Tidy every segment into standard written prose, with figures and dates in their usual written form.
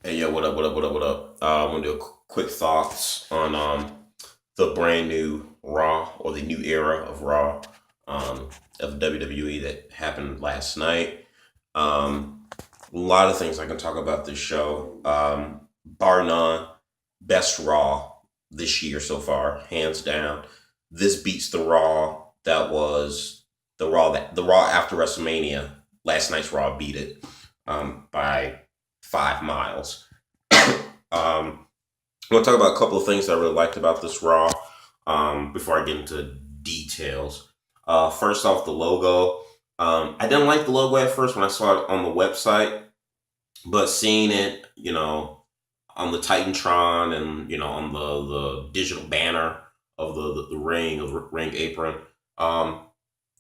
Hey, yo, what up, what up, what up, what up? I'm gonna do quick thoughts on the brand new Raw, or the new era of Raw, um, of WWE that happened last night. A lot of things I can talk about this show. Bar none, best Raw this year so far, hands down. This beats the Raw that was the Raw after WrestleMania. Last night's Raw beat it by 5 miles. I'm gonna talk about a couple of things that I really liked about this Raw before I get into details. First off, the logo. I didn't like the logo at first when I saw it on the website, but seeing it, on the Titantron and on the digital banner of the ring, of the ring apron, um,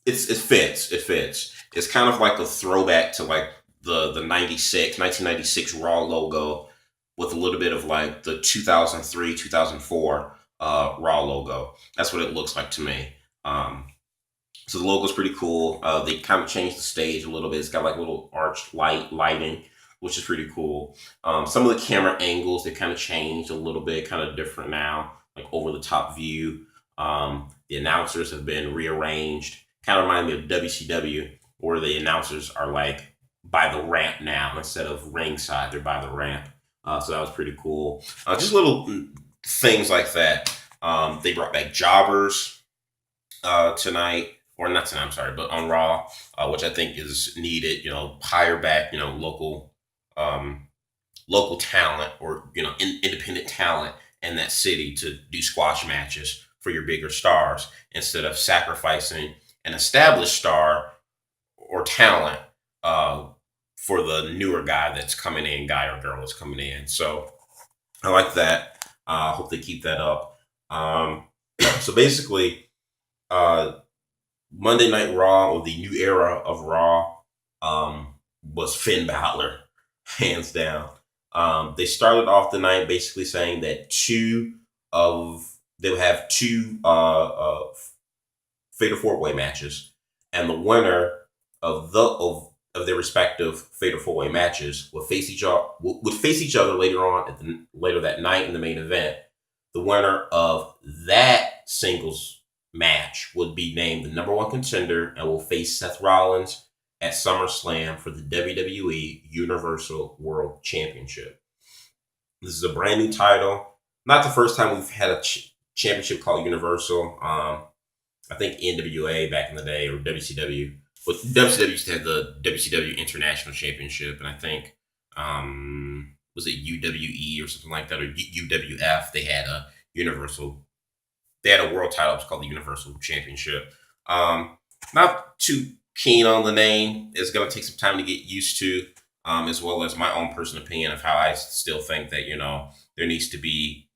it fits. It fits. It's kind of like a throwback to like the 1996 Raw logo, with a little bit of like the 2003 2004 Raw logo. That's what it looks like to me. So the logo's pretty cool. They kind of changed the stage a little bit. It's got like little arched lighting, which is pretty cool. Some of the camera angles, they kind of changed a little bit, kind of different now, like over the top view. The announcers have been rearranged. Kind of remind me of WCW, where the announcers are like by the ramp now instead of ringside. They're by the ramp. So that was pretty cool. Just little things like that. They brought back jobbers tonight, or not tonight, I'm sorry, but on Raw, which I think is needed. Hire back, um, local talent, or independent talent in that city to do squash matches for your bigger stars, instead of sacrificing an established star or talent for the newer guy or girl that's coming in. So I like that. I hope they keep that up. So basically, uh, Monday Night Raw, or the new era of Raw, was Finn Balor, hands down. They started off the night basically saying that they would have two fatal four way matches, and the winner of their respective fatal four way matches would face each other later on later that night in the main event. The winner of that singles match would be named the number one contender and will face Seth Rollins at SummerSlam for the WWE Universal World Championship. This is a brand new title. Not the first time we've had a championship called Universal. I think NWA back in the day, or WCW. But WCW used to have the WCW International Championship, and I think was it UWE or something like that, or UWF? They had a Universal. They had a world title. It was called the Universal Championship. Not too keen on the name. It's going to take some time to get used to, as well as my own personal opinion of how I still think that there needs to be,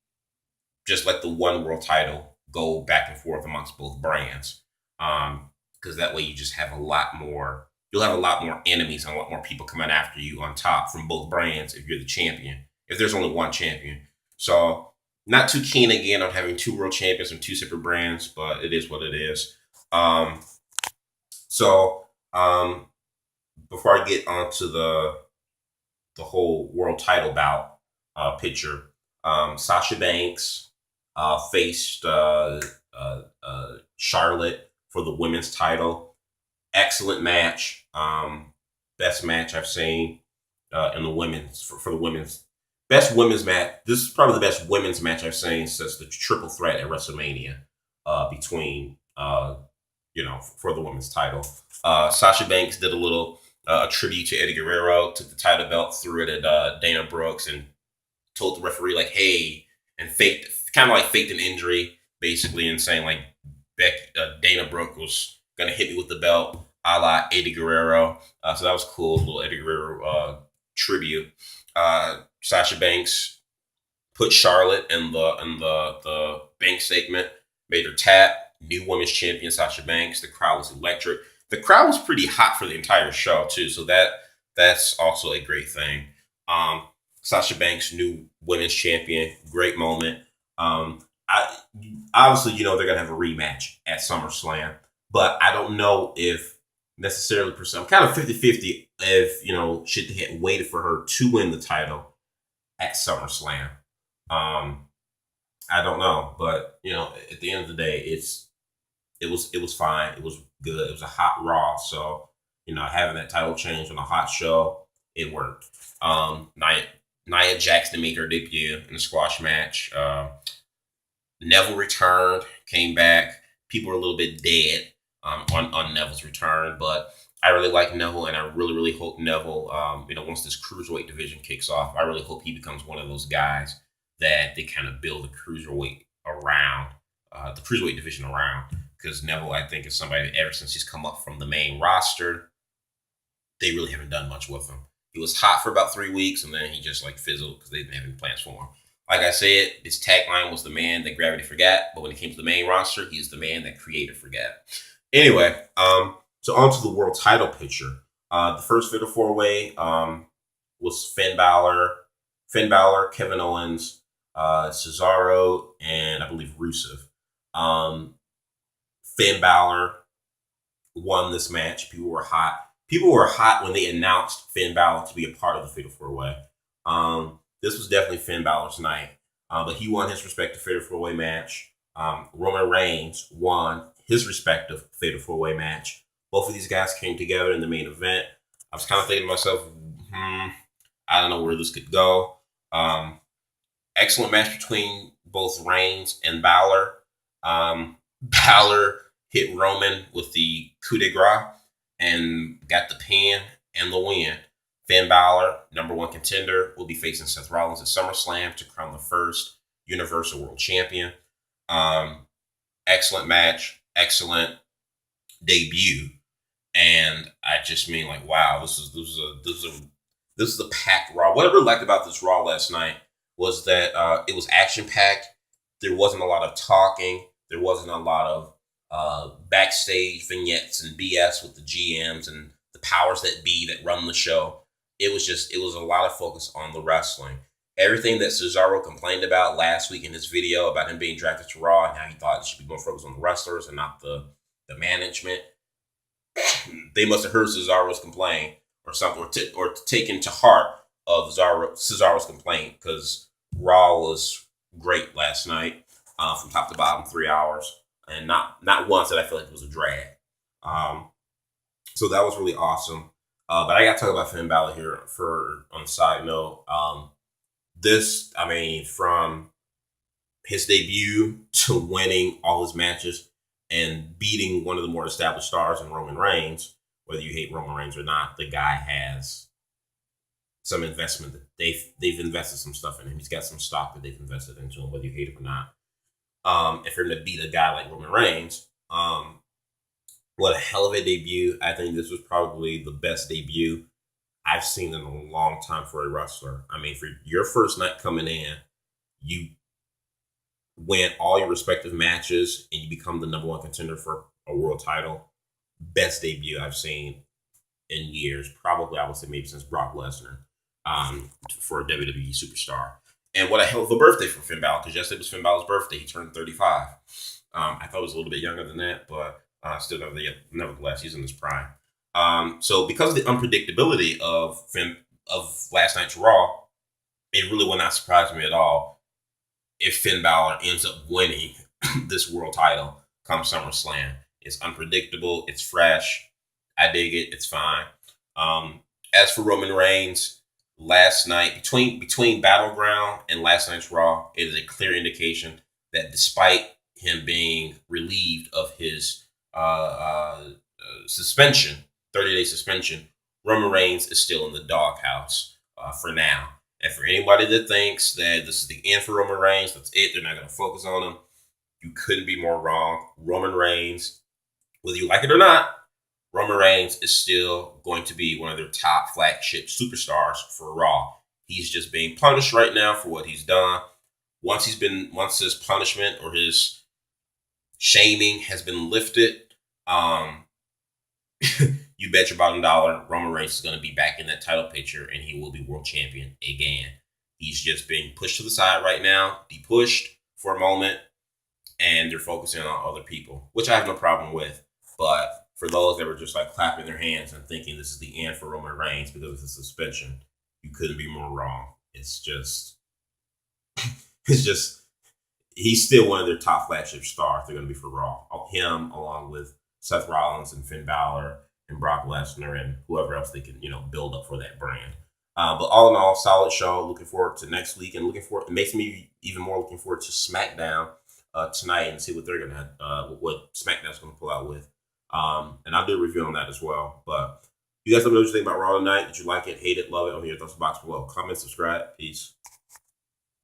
just like the one world title, go back and forth amongst both brands. Because that way you just have a lot more. You'll have a lot more enemies and a lot more people coming after you on top from both brands if you're the champion. If there's only one champion, so not too keen again on having two world champions from two separate brands, but it is what it is. Um, so before I get onto the whole world title bout picture, Sasha Banks faced Charlotte for the women's title. Excellent match. Best match I've seen in the women's for the women's best women's match. This is probably the best women's match I've seen since the triple threat at WrestleMania between for the women's title. Sasha Banks did a little tribute to Eddie Guerrero. Took the title belt, threw it at Dana Brooks, and told the referee like, "Hey," and faked an injury basically, and saying like Dana Brooke was gonna hit me with the belt, a la Eddie Guerrero. So that was cool, a little Eddie Guerrero tribute. Sasha Banks put Charlotte in the bank segment, made her tap. New women's champion Sasha Banks. The crowd was electric. The crowd was pretty hot for the entire show too, so that's also a great thing. Um, Sasha Banks, new women's champion, great moment. I Obviously, they're gonna have a rematch at SummerSlam, but I don't know if necessarily percent. I'm kind of 50-50 if should they had waited for her to win the title at SummerSlam. Um, I don't know, but at the end of the day, it was fine. It was good. It was a hot Raw, so having that title change on a hot show, it worked. Nia Jackson made her debut in the squash match. Neville returned, came back. People were a little bit dead on Neville's return, but I really like Neville, and I really, really hope Neville, once this cruiserweight division kicks off, I really hope he becomes one of those guys that they kind of build the cruiserweight division around. Because Neville, I think, is somebody that ever since he's come up from the main roster, they really haven't done much with him. He was hot for about 3 weeks, and then he just fizzled because they didn't have any plans for him. Like I said, his tagline was the man that gravity forgot, but when it came to the main roster, he's the man that creative forgot. Anyway, so on to the world title picture. The first Fatal 4-Way was Finn Balor, Kevin Owens, Cesaro, and I believe Rusev. Finn Balor won this match. People were hot. People were hot when they announced Finn Balor to be a part of the Fatal 4-Way. This was definitely Finn Balor's night. But he won his respective Fatal 4-Way match. Roman Reigns won his respective Fatal 4-Way match. Both of these guys came together in the main event. I was kind of thinking to myself, I don't know where this could go. Excellent match between both Reigns and Balor. Balor hit Roman with the coup de grace and got the pin and the win. Finn Balor, number one contender, will be facing Seth Rollins at SummerSlam to crown the first Universal World Champion. Excellent match, excellent debut, and I just mean wow, this is a packed Raw. What I really liked about this Raw last night was that it was action packed. There wasn't a lot of talking. There wasn't a lot of backstage vignettes and BS with the GMs and the powers that be that run the show. It was a lot of focus on the wrestling. Everything that Cesaro complained about last week in his video about him being drafted to Raw and how he thought it should be more focused on the wrestlers and not the management. They must have heard Cesaro's complaint or something, or taken to heart of Cesaro's complaint, because Raw was great last night from top to bottom, 3 hours, and not once did I feel like it was a drag. So that was really awesome. But I got to talk about Finn Balor here on a side note. From his debut to winning all his matches and beating one of the more established stars in Roman Reigns, whether you hate Roman Reigns or not, the guy has some investment. That they've invested some stuff in him. He's got some stock that they've invested into him, whether you hate him or not. And for him to beat a guy like Roman Reigns, what a hell of a debut. I think this was probably the best debut I've seen in a long time for a wrestler. I mean, for your first night coming in, you win all your respective matches and you become the number one contender for a world title. Best debut I've seen in years. Probably, I would say maybe since Brock Lesnar, for a WWE superstar. And what a hell of a birthday for Finn Balor, because yesterday was Finn Balor's birthday. He turned 35. I thought it was a little bit younger than that, but still, nevertheless, he's in his prime. So because of the unpredictability of last night's Raw, it really would not surprise me at all if Finn Balor ends up winning this world title come SummerSlam. It's unpredictable. It's fresh. I dig it. It's fine. As for Roman Reigns, last night, between Battleground and last night's Raw, it is a clear indication that despite him being relieved of his suspension, 30-day suspension, Roman Reigns is still in the doghouse for now. And for anybody that thinks that this is the end for Roman Reigns, that's it, they're not going to focus on him, you couldn't be more wrong. Roman Reigns, whether you like it or not, Roman Reigns is still going to be one of their top flagship superstars for Raw. He's just being punished right now for what he's done. Once his punishment or his shaming has been lifted, you bet your bottom dollar Roman Reigns is going to be back in that title picture and he will be world champion again. He's just being pushed to the side right now, depushed for a moment, and they're focusing on other people, which I have no problem with. But for those that were just clapping their hands and thinking this is the end for Roman Reigns because of the suspension, you couldn't be more wrong. It's just, it's just, he's still one of their top flagship stars. They're going to be for Raw. Him, along with Seth Rollins and Finn Balor and Brock Lesnar and whoever else they can, build up for that brand. But all in all, solid show. Looking forward to next week, and it makes me even more looking forward to SmackDown tonight and see what they're gonna what SmackDown's gonna pull out with. And I'll do a review on that as well. But you guys let me know what you think about Raw tonight. Did you like it, hate it, love it? On your thoughts box below. Comment, subscribe. Peace.